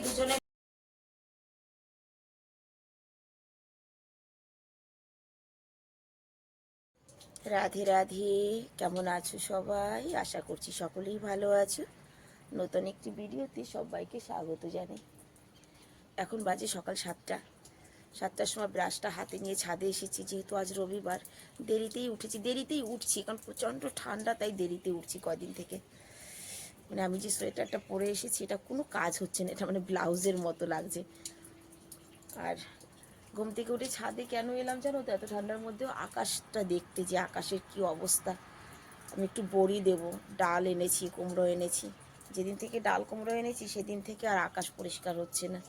দুজনে। রাধে রাধে, কেমন আছো সবাই? আশা করছি সকলেই ভালো আছো। নতুন একটি ভিডিওতে সবাইকে স্বাগত জানাই। এখন বাজে সকাল 7টার সময় ব্রাশটা হাতে নিয়ে ছাদে এসেছি, যেহেতু আজ রবিবার। দেরিতেই উঠছি কারণ প্রচণ্ড ঠান্ডা, তাই দেরিতে উঠছি কদিন থেকে। মানে আমি যে সোয়েটারটা পরে এসেছি এটা কোনো কাজ হচ্ছে না, এটা মানে ব্লাউজের মতো লাগছে। আর ঘুম থেকে উঠে ছাদে কেন এলাম জানো তো, এত ঠান্ডার মধ্যেও আকাশটা দেখতে, যে আকাশের কি অবস্থা। আমি একটু বড়ি দেবো, ডাল এনেছি, কুমড়ো এনেছি। যেদিন থেকে ডাল কুমড়ো এনেছি সেদিন থেকে আর আকাশ পরিষ্কার হচ্ছে না।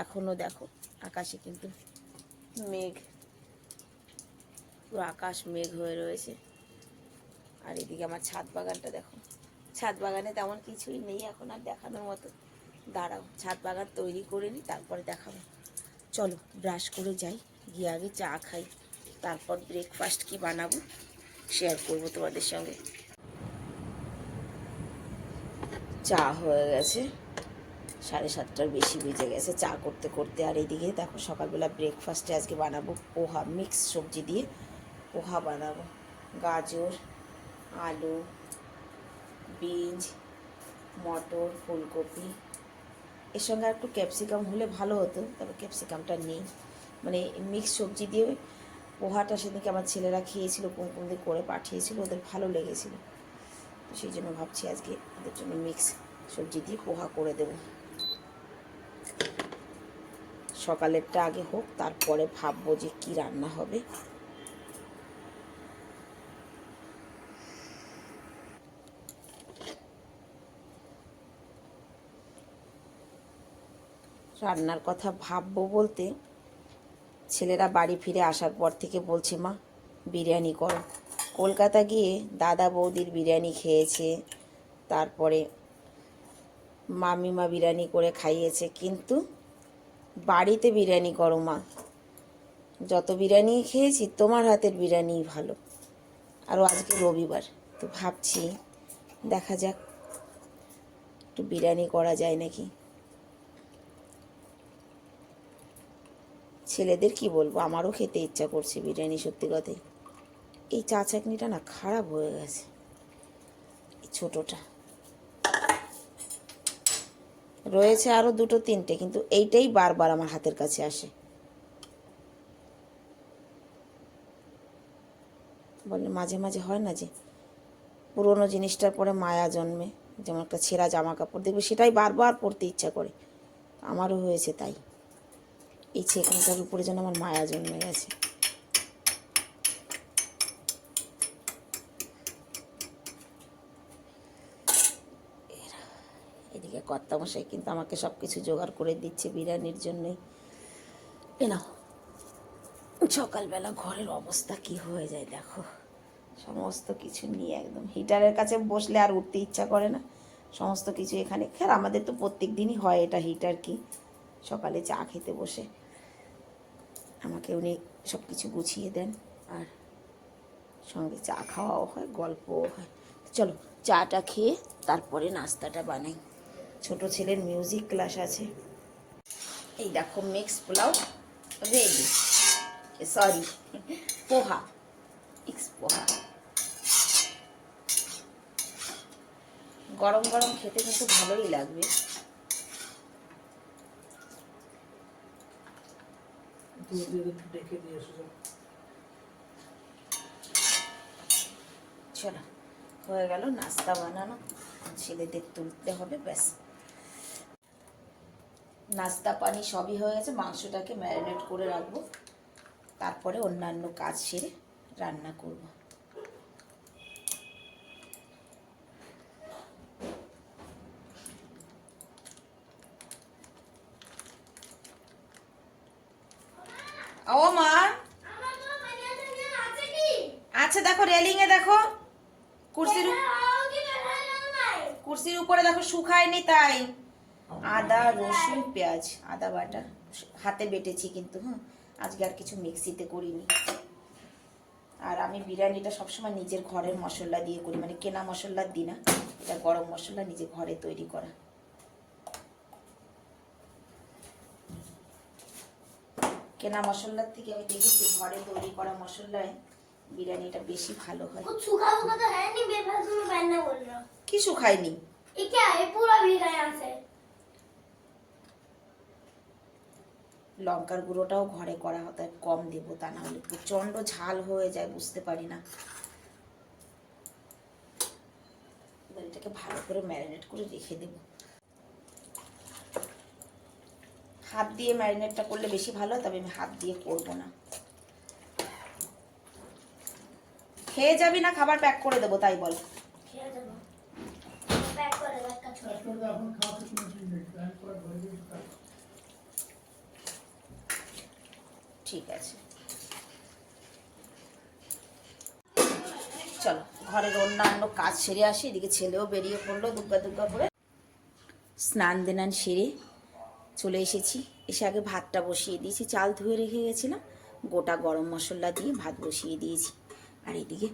এখনও দেখো আকাশে কিন্তু মেঘ, পুরো আকাশ মেঘ হয়ে রয়েছে। আর এদিকে আমার ছাদ বাগানটা দেখো, ছাদ বাগানে তেমন কিছুই নেই এখন আর দেখানোর মতো। দাঁড়াও, ছাদ বাগান তৈরি করে নিই, তারপরে দেখাবো। চলো ব্রাশ করে যাই, গিয়ে আগে চা খাই, তারপর ব্রেকফাস্ট কি বানাবো শেয়ার করবো তোমাদের সঙ্গে। চা হয়ে গেছে, 7:30 বেশি বেজে গেছে চা করতে করতে। আর এইদিকে দেখো সকালবেলা ব্রেকফাস্টে আজকে বানাবো পোহা, মিক্স সবজি দিয়ে পোহা বানাবো। গাজর, আলু, বিনস, মটর, ফুলকপি, এর সঙ্গে একটু ক্যাপসিকাম হলে ভালো হতো, তবে ক্যাপসিকামটা নেই। মানে মিক্স সবজি দিয়ে পোহাটা সেদিনকে আমার ছেলেরা খেয়েছিল, কুমকুম দিয়ে করে পাঠিয়েছিল, ওদের ভালো লেগেছিল। তো সেই জন্য ভাবছি আজকে ওদের জন্য মিক্স সবজি দিয়ে পোহা করে দেব। সকালেরটা আগে হোক, তারপরে ভাববো যে কি রান্না হবে। রান্নার কথা ভাববো বলতে, ছেলেরা বাড়ি ফিরে আসার পর থেকে বলছে মা বিরিয়ানি করো। কলকাতা গিয়ে দাদা বৌদির বিরিয়ানি খেয়েছে, তারপরে মামিমা বিরিয়ানি করে খাইয়েছে, কিন্তু বাড়িতে বিরিয়ানি করো মা। যত বিরিয়ানি খেয়েছি তোমার হাতের বিরিয়ানিই ভালো। আরও আজকে রবিবার, তো ভাবছি দেখা যাক একটু বিরিয়ানি করা যায় নাকি। ছেলেদের কি বলবো, আমারও খেতে ইচ্ছা করছে বিরিয়ানি সত্যি কথাই। এই চা চাকনিটা না খারাপ হয়ে গেছে, এই ছোটোটা রয়েছে, আরও 2-3টে, কিন্তু এইটাই বারবার আমার হাতের কাছে আসে। বলে মাঝে মাঝে হয় না যে পুরোনো জিনিসটার পরে মায়া জন্মে, যেমন একটা ছেঁড়া জামা কাপড় দেখবে সেটাই বারবার পরতে ইচ্ছা করে। আমারও হয়েছে তাই, এই ছেঁকনাটার উপরে যেন আমার মায়া জন্মে গেছে। এদিকে কর্তামশাই কিন্তু আমাকে সব কিছু জোগাড় করে দিচ্ছে বিরিয়ানির জন্যই। না, সকালবেলা ঘরের অবস্থা কি হয়ে যায় দেখো, সমস্ত কিছু নিয়ে একদম হিটারের কাছে বসলে আর উঠতে ইচ্ছা করে না। সমস্ত কিছু এখানে, খেয়াল আমাদের তো প্রত্যেক দিনই হয় এটা, হিটার কি সকালে চা খেতে বসে আমাকে উনি সব কিছু গুছিয়ে দেন, আর সঙ্গে চা খাওয়াও হয়, গল্পও হয়। চলো চাটা খেয়ে তারপরে নাস্তাটা বানাই। ছোট ছেলের মিউজিক ক্লাস আছে। এই দেখো মিক্স পোলাও রেডি, সরি পোহা, মিক্স পোহা। গরম গরম খেতে কিন্তু ভালোই লাগবে। চলো হয়ে গেল নাস্তা বানানো, ছেলেদের তুলতে হবে, ব্যাস। নাস্তা পানি সবই হয়ে গেছে, মাংসটাকে ম্যারিনেট করে রাখবো, তারপরে অন্যান্য কাজ সেরে রান্না করব। ও মা আচ্ছা, দেখো রেলিং এ দেখো, কুর্সির উপরে দেখো শুকায়নি, তাই আদা রসুন পেঁয়াজ আদা বাটা হাতে বেটেছি, কিন্তু আজকে আর কিছু মিক্সিতে করিনি। আর আমি বিরিয়ানিটা সবসময় নিজের ঘরের মশলা দিয়ে করি, মানে কেনা মশলা দিই না, এটা গরম মশলা নিজে ঘরে তৈরি করা। কেনা মশলার থেকে আমি দেখেছি ঘরে তৈরি করা মশলায় বিরিয়ানিটা বেশি ভালো হয়। कुछ सूखा सूखा तो है नहीं, बेफालतू में पहनना बोल रहा हूँ। কি শুকায়নি? ये क्या है, पूरा भीगा यहाँ से। লঙ্কার গুঁড়োটাও ঘরে করা হতো, কম দেবো, তা না হলে প্রচণ্ড ঝাল হয়ে যায়, বুঝতে পারি না। এবার এটাকে ভালো করে ম্যারিনেট করে রেখে দেবো। হাত দিয়ে ম্যারিনেটটা করলে বেশি ভালো, তবে আমি হাত দিয়ে করবো না। খেয়ে যাবি না খাবার প্যাক করে দেবো তাই বল? खेल दो, पैक कर दे, रखा छोड़। ঠিক আছে, চলো ঘরের অন্যান্য কাজ সেরে আসি। এদিকে ছেলেও বেরিয়ে পড়লো দুগ্গা দুগ্গা করে। স্নান দেনান সেরে চলে এসেছি। এসে আগে ভাতটা বসিয়ে দিয়েছি, চাল ধুয়ে রেখে গেছিলাম, গোটা গরম মশলা দিয়ে ভাত বসিয়ে দিয়েছি। আর এদিকে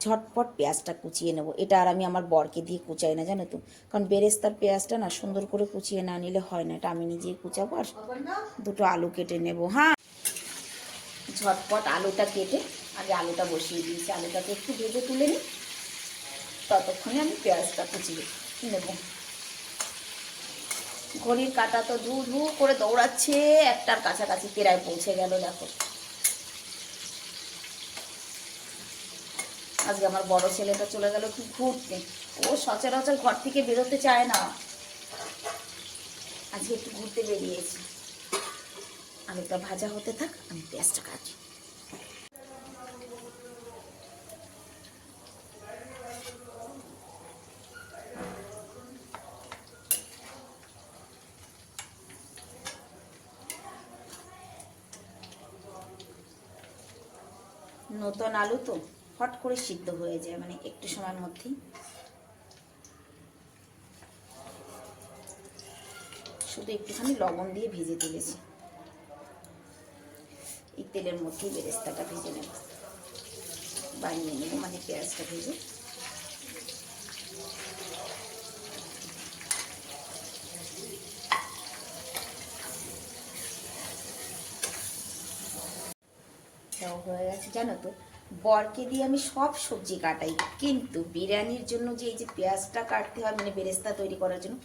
ঝটপট পেঁয়াজটা কুচিয়ে নেব। এটা আর আমি আমার বরকে দিয়ে কুচাই না, জানো তো, কারণ বেরেস্তার পেঁয়াজটা না সুন্দর করে কুচিয়ে না নিলে হয় না। এটা আমি নিজেই কুচাবো। আর দুটো আলু কেটে নেব। হ্যাঁ, ঝটপট আলুটা কেটে আগে আলুটা বসিয়ে দিয়েছি। আলুটাকে একটু ভেজে তুলে নিই, ততক্ষণে আমি পেঁয়াজটা কুচিয়ে নেব। ঘড়ির কাঁটা তো ধু ধু করে দৌড়াচ্ছে, একটার কাছাকাছি প্রায় পৌঁছে গেল। দেখো আজকে আমার বড় ছেলেটা চলে গেল একটু ঘুরতে। ও সচরাচর ঘর থেকে বেরোতে চায় না, আজকে একটু ঘুরতে বেরিয়েছি। আলুটা ভাজা হতে থাক, আমি পেঁয়াজটা কাটি। নতুন আলু তো হট করে সিদ্ধ হয়ে যায়, মানে একটু সময়ের মধ্যেই। শুধু একটুখানি লবণ দিয়ে ভেজে তুলেছি। এই তেলের মধ্যেই বেরেস্তাটা ভেজে নেব, বানিয়ে নেব, মানে পেঁয়াজটা ভেজে। হয়ে গেছে। জানো তো, বরকে দিয়ে আমি সব সবজি কাটাই, কিন্তু বিরিয়ানির জন্য যে এই যে পেঁয়াজটা কাটতে হয়, মানে বেরেস্তা তৈরি করার জন্য,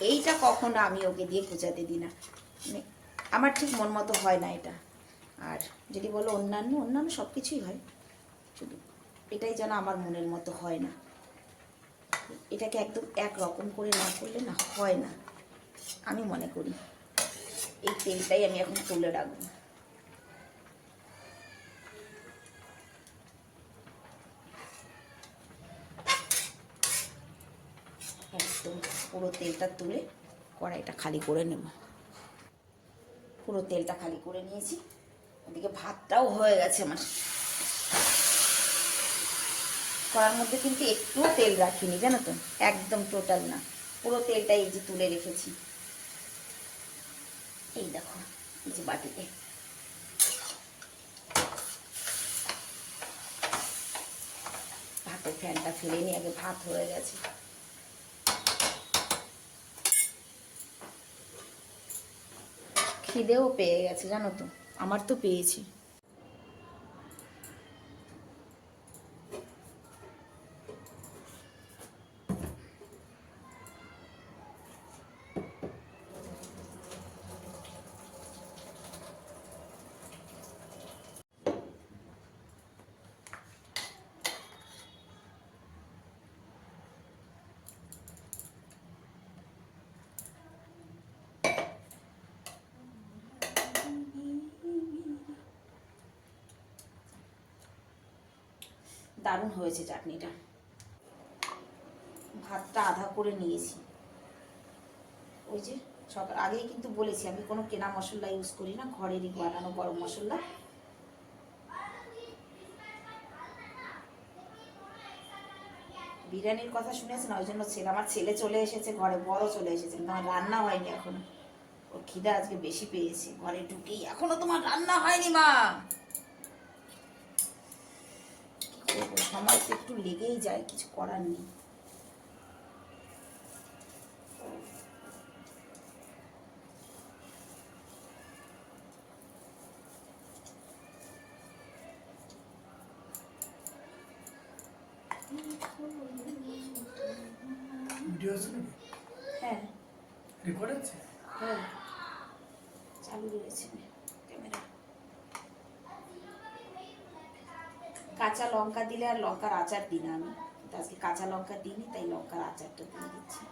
এইটা কখনো আমি ওকে দিয়ে কুচাতে দিই না। মানে আমার ঠিক মন মতো হয় না এটা। আর যদি বলো অন্যান্য অন্যান্য সব কিছুই হয়, শুধু এটাই যেন আমার মনের মতো হয় না। এটাকে একদম একরকম করে না করলে না হয় না, আমি মনে করি। এই তেলটাই আমি এখন তুলে রাখবো। একদম পুরো তেলটা তুলে কড়াইটা খালি করে নেব। পুরো তেলটা খালি করে নিয়েছি। ওদিকে ভাতটাও হয়ে গেছে আমার। কড়ার মধ্যে কিন্তু একটুও তেল রাখিনি, জানো তো, একদম টোটাল না, পুরো তেলটা এই যে তুলে রেখেছি। এই দেখো, এই যে বাটিতে। ভাতের ফ্যানটা ফেলে নিয়ে আগে ভাত হয়ে গেছে। খিদেও পেয়ে গেছে, জানো তো, আমার তো পেয়েছি। দারুণ হয়েছে চাটনিটা। ভাতটা আধা করে নিয়েছি। ওই যে সকাল আগেই কিন্তু বলেছি আমি কোনো কেনা মশলা ইউজ করি না, ঘরেরই বানানো গরম মশলা। বিরিয়ানির কথা শুনেছি না, ওই জন্য আমার ছেলে চলে এসেছে ঘরে, বড় চলে এসেছে, কিন্তু আমার রান্না হয়নি এখনো। ওর খিদা আজকে বেশি পেয়েছে, ঘরে ঢুকেই এখনো তোমার রান্না হয়নি মা। কি করবো, সময় তো একটু লেগেই যায়, কিছু করার নেই। ভিডিও আছে নাকি? হ্যাঁ রেকর্ড আছে? হ্যাঁ চালু রয়েছে ক্যামেরা। কাঁচা লঙ্কা দিলে আর লঙ্কার আচার দিই না আমি, কিন্তু আজকে কাঁচা লঙ্কা দিইনি, তাই লঙ্কার আচারটা দিয়ে দিচ্ছি।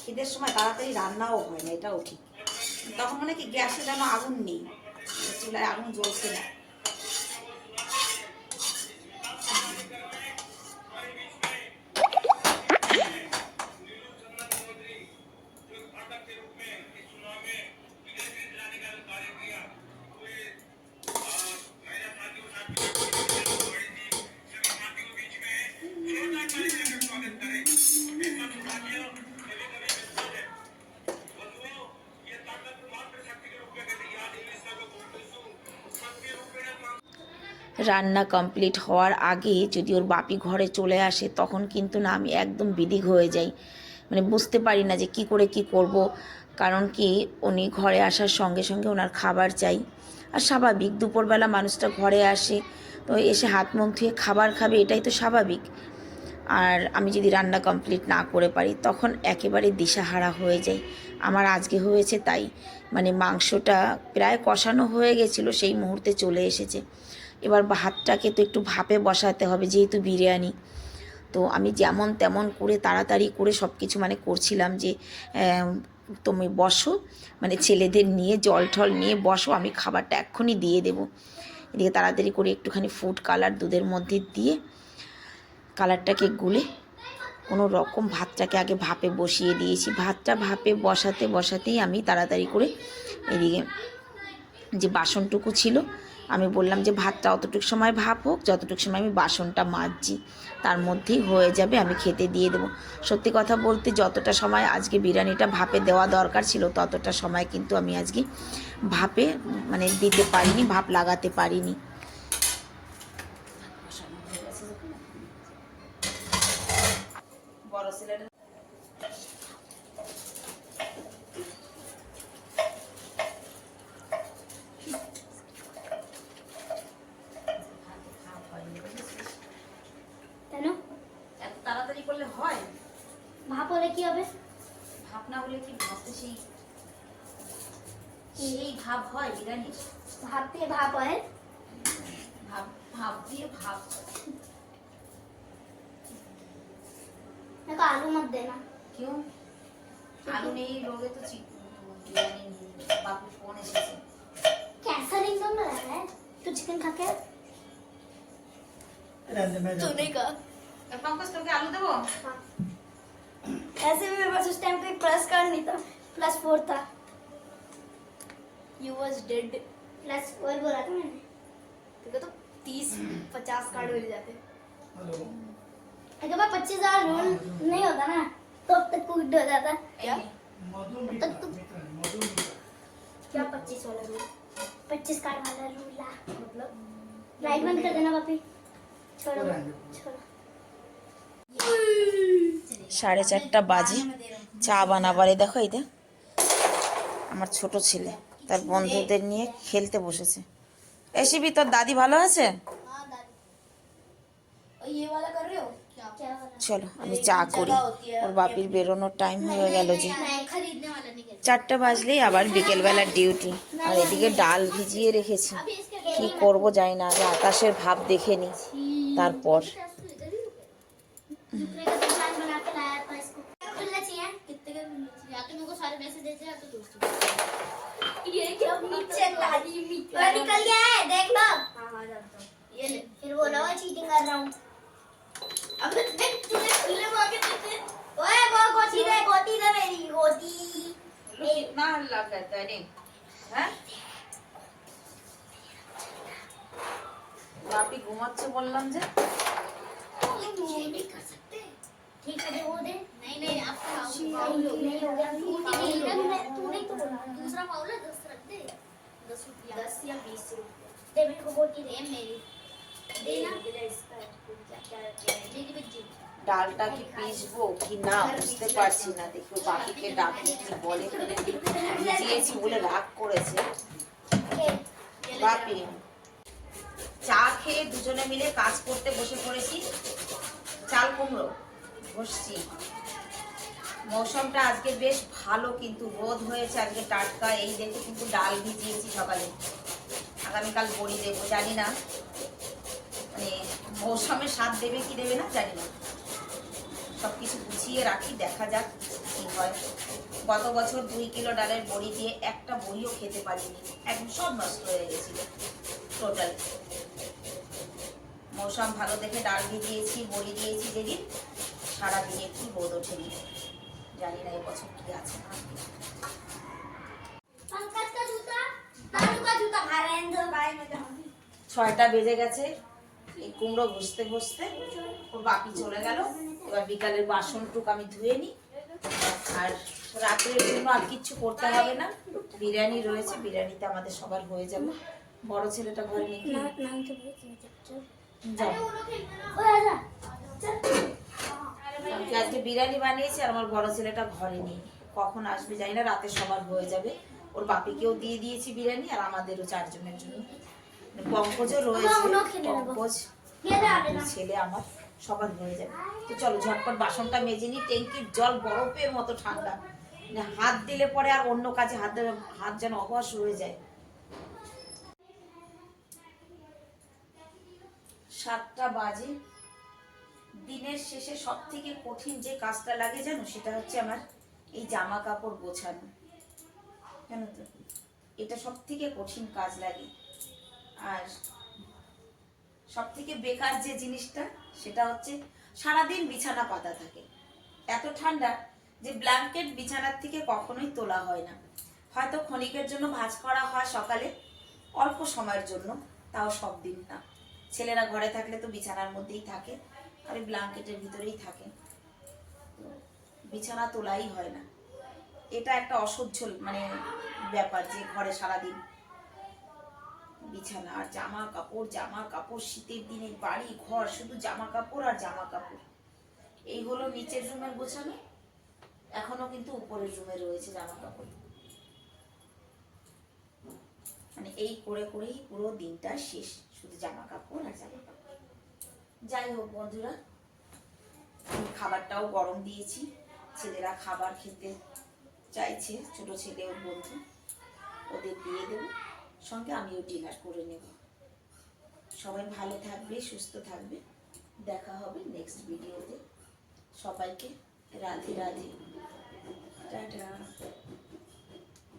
খিদের সময় তাড়াতাড়ি রান্নাও হয় না, এটাও ঠিক। তখন মনে কি গ্যাসে যেন আগুন নেই, চুলায় আগুন জ্বলছে না। রান্না কমপ্লিট হওয়ার আগে যদি ওর বাপি ঘরে চলে আসে, তখন কিন্তু না আমি একদম বিদিক হয়ে যাই, মানে বুঝতে পারি না যে কি করে কি করব। কারণ কি উনি ঘরে আসার সঙ্গে সঙ্গে ওনার খাবার চাই, আর স্বাভাবিক দুপুরবেলা মানুষটা ঘরে আসে, তো এসে হাত মুখ ধুয়ে খাবার খাবে, এটাই তো স্বাভাবিক। আর আমি যদি রান্না কমপ্লিট না করে পারি, তখন একেবারে দিশাহারা হয়ে যায়। আমার আজকে হয়েছে তাই, মানে মাংসটা প্রায় কষানো হয়ে গেছিলো, সেই মুহূর্তে চলে এসেছে। এবার ভাতটাকে তো একটু ভাপে বসাতে হবে, যেহেতু বিরিয়ানি। তো আমি যেমন তেমন করে তাড়াতাড়ি করে সব কিছু মানে করছিলাম যে তুমি বসো, মানে ছেলেদের নিয়ে জল ঠল নিয়ে বসো, আমি খাবারটা এক্ষুনি দিয়ে দেবো। এদিকে তাড়াতাড়ি করে একটুখানি ফুড কালার দুধের মধ্যে দিয়ে কালারটাকে গুলে কোনো রকম ভাতটাকে আগে ভাপে বসিয়ে দিয়েছি। ভাতটা ভাপে বসাতে বসাতেই আমি তাড়াতাড়ি করে এদিকে যে বাসনটুকু ছিল, আমি বললাম যে ভাতটা অতটুকু সময় ভাপ হোক, যতটুকু সময় আমি বাসনটা মাজছি, তার মধ্যেই হয়ে যাবে, আমি খেতে দিয়ে দেবো। সত্যি কথা বলতে যতটা সময় আজকে বিরিয়ানিটা ভাপে দেওয়া দরকার ছিল, ততটা সময় কিন্তু আমি আজকে ভাপে মানে দিতে পারিনি, ভাপ লাগাতে পারিনি। বড় সিলিন্ডার কেন? এত তাড়াতাড়ি করলে হয়? ভাপ হলে কি হবে? ভাপ না হলে কি ভাপতে সেই ভাপ হয় বিরিয়ানির? ভাপ দিয়ে ভাপ হয়? ভাপ ভাপ দিয়ে ভাপ। দেখো আলু मत देना। क्यों? आलू नहीं लोगे तो बिरयानी नहीं। बापू फोन एसेছে। कैसा रिंगटोन लगा है? तू चिकन खा के? रहने मैं तू नहीं खा। पंकज তোকে आलू দেবো? हाँ। ऐसे भी मेरे पास उस टाइम कोई प्लस कार्ड नहीं था, +4 था। You was dead। +4 बोला था मैंने। तेरे को तो 30-50 कार्ड मिल जाते। हेलो अगर मैं 25,000 रूल नहीं होता ना, तो अब तक कूद हो जाता। क्या? मधु मित्रा मधु मित्रा क्या 25 वाला रूल? 25 कार्ड वाला रूल ला। मतलब लाइट बंद कर देना पापी। छोड़ो छोड़ो। छोड़ो। 4:30 বাজে, চা বানাবারে দেখো। এই দেখ আমার ছোট ছেলে তার বন্ধুদের নিয়ে খেলতে বসেছে। এসিবি, তোর দাদি ভালো আছে? हाँ दादी। और ये वाला कर रहे हो क्या? क्या वाला? চলো আমি চা করি, ওর বাপির বেরোনোর টাইম হয়ে গেল যে। नहीं खरीदने वाला नहीं कहते। 4টা বাজলেই আবার বিকেলবেলার ডিউটি। আর এদিকে ডাল ভিজিয়ে রেখেছি, কি করব জানি না, আগে আকাশের ভাব দেখে নি তারপর। दूसरे का दुकान बना के लाया था इसको। खुलना चाहिए। कितने का मिलना चाहिए? या तो मेरे को सारे मैसेज दे दे या तो दोस्तों। ये क्या नीचे लाली और निकल गया है, देख लो। हाँ हाँ जानता हूँ। ये ले। फिर बोला मैं चीटिंग कर रहा हूँ। अब देख तूने खुले मांगे थे। ओए वो गोती दे मेरी गोती। कितना हल्ला करता है रे, হ্যাঁ? বাপি ঘুমাচ্ছে বললাম যে। ये नहीं कर सकते ठीक है वो दे नहीं नहीं आपका नहीं फाउल हो गया तू नहीं तो बोला दूसरा फाउल है 10 रख दे 10 रुपया 10 या 20 रुपया दे मेरे को बोटी दे मेरी देना इसका क्या मेरी बच्ची ডালটা কি পিসবো কি না বুঝতে পারছি না। দেখো বাপিকে ডাকি কি বলে, ভিজিয়েছি বলে রাগ করেছে বাপি। চা খেয়ে দুজনে মিলে কাজ করতে বসে পড়েছি। চাল কুমড়ো বসছি। মৌসুমটা আজকে বেশ ভালো, কিন্তু রোদ হয়েছে আজকে টাটকা। এই দেখে কিন্তু ডাল ভিজিয়েছি সকালে, আগামীকাল বড়ি দেবো। জানি না মানে মৌসুমের স্বাদ দেবে কি দেবে না জানি না। সব কিছু গুছিয়ে রাখি, দেখা যাক কি হয়। গত বছর 2 কিলো ডালের বড়ি দিয়ে একটা বড়িও খেতে পারিনি, একদম সব নষ্ট হয়ে গেছিল টোটাল। মৌসুম ভালো দেখে ডাল ভিজিয়েছি, বড়ি দিয়েছি যেদিন, সারাদিনে কি রোদ ওঠেনি। জানি না এবছর কি আছে। पंकज का जूता नानू का जूता बाहर रहने दो भाई मैं जाऊंगी 6টা বেজে গেছে। এই কুমড়ো ঘষতে ঘষতে ওর বাপি চলে গেল। এবার বিকালের বাসনটুক আমি ধুয়ে নিই। আর রাত্রের জন্য আর কিচ্ছু করতে হবে না, বিরিয়ানি রয়েছে, বিরিয়ানিতে আমাদের সবার হয়ে যাবে। বড় ছেলেটা ঘরে নেই। नाम तो बोल যাও। ओ आजा चल আমি আজকে বিরিয়ানি বানিয়েছি আর আমার বড় ছেলেটা ঘরে নেই, কখন আসবে জানি না। রাতে সবার হয়ে যাবে। ওর বাপিকেও দিয়ে দিয়েছি বিরিয়ানি আর আমাদেরও 4 জনের জন্য। পঙ্কজও রয়েছে, পঙ্কজ ये दे आने ना ছেলে আমার, সবার হয়ে যাবে। তো চলো ঝটপট বাসনটা মেজে নিই। ট্যাঙ্কির জল বরফের মতো ঠান্ডা, মানে হাত দিলে পরে আর অন্য কাজে হাত যেন অবশ হয়ে যায়। 7টা বাজে। দিনের শেষে সব থেকে কঠিন যে কাজটা লাগে জানো, সেটা হচ্ছে আমার এই জামা কাপড় গোছানো। জানো তো, এটা সব থেকে কঠিন কাজ লাগে। আর সব থেকে বেকার যে জিনিসটা, সেটা হচ্ছে সারাদিন বিছানা পাতা থাকে। এত ঠান্ডা যে ব্ল্যাঙ্কেট বিছানার থেকে কখনোই তোলা হয় না। হয়তো ক্ষণিকের জন্য ভাঁজ করা হয় সকালে, অল্প সময়ের জন্য, তাও সব দিন না। ছেলেরা ঘরে থাকলে তো বিছানার মধ্যেই থাকে, আর এই ব্ল্যাঙ্কেটের ভিতরেই থাকে, তো বিছানা তোলাই হয় না। এটা একটা অসহ্য মানে ব্যাপার যে ঘরে সারাদিন বিছানা আর জামা কাপড়। শীতের দিনে বাড়ি ঘর শুধু জামা কাপড় আর জামা কাপড়। এই হলো নিচের রুমের গোছানো, এখনো কিন্তু উপরের রুমে রয়েছে জামা কাপড়। মানে এই করে করেই পুরো দিনটা শেষ, শুধু জামা কাপড় আর জামা কাপড়। যাই হোক বন্ধুরা, খাবারটাও গরম দিয়েছি। ছেলেরা খাবার খেতে চাইছে, ছোট ছেলে ওর বন্ধু, ওদের দিয়ে দেবো, সঙ্গে আমিও ডিনার করে নেব। সবাই ভালো থাকবে, সুস্থ থাকবে। দেখা হবে নেক্সট ভিডিওতে। সবাইকে রাধে রাধে, টাটা।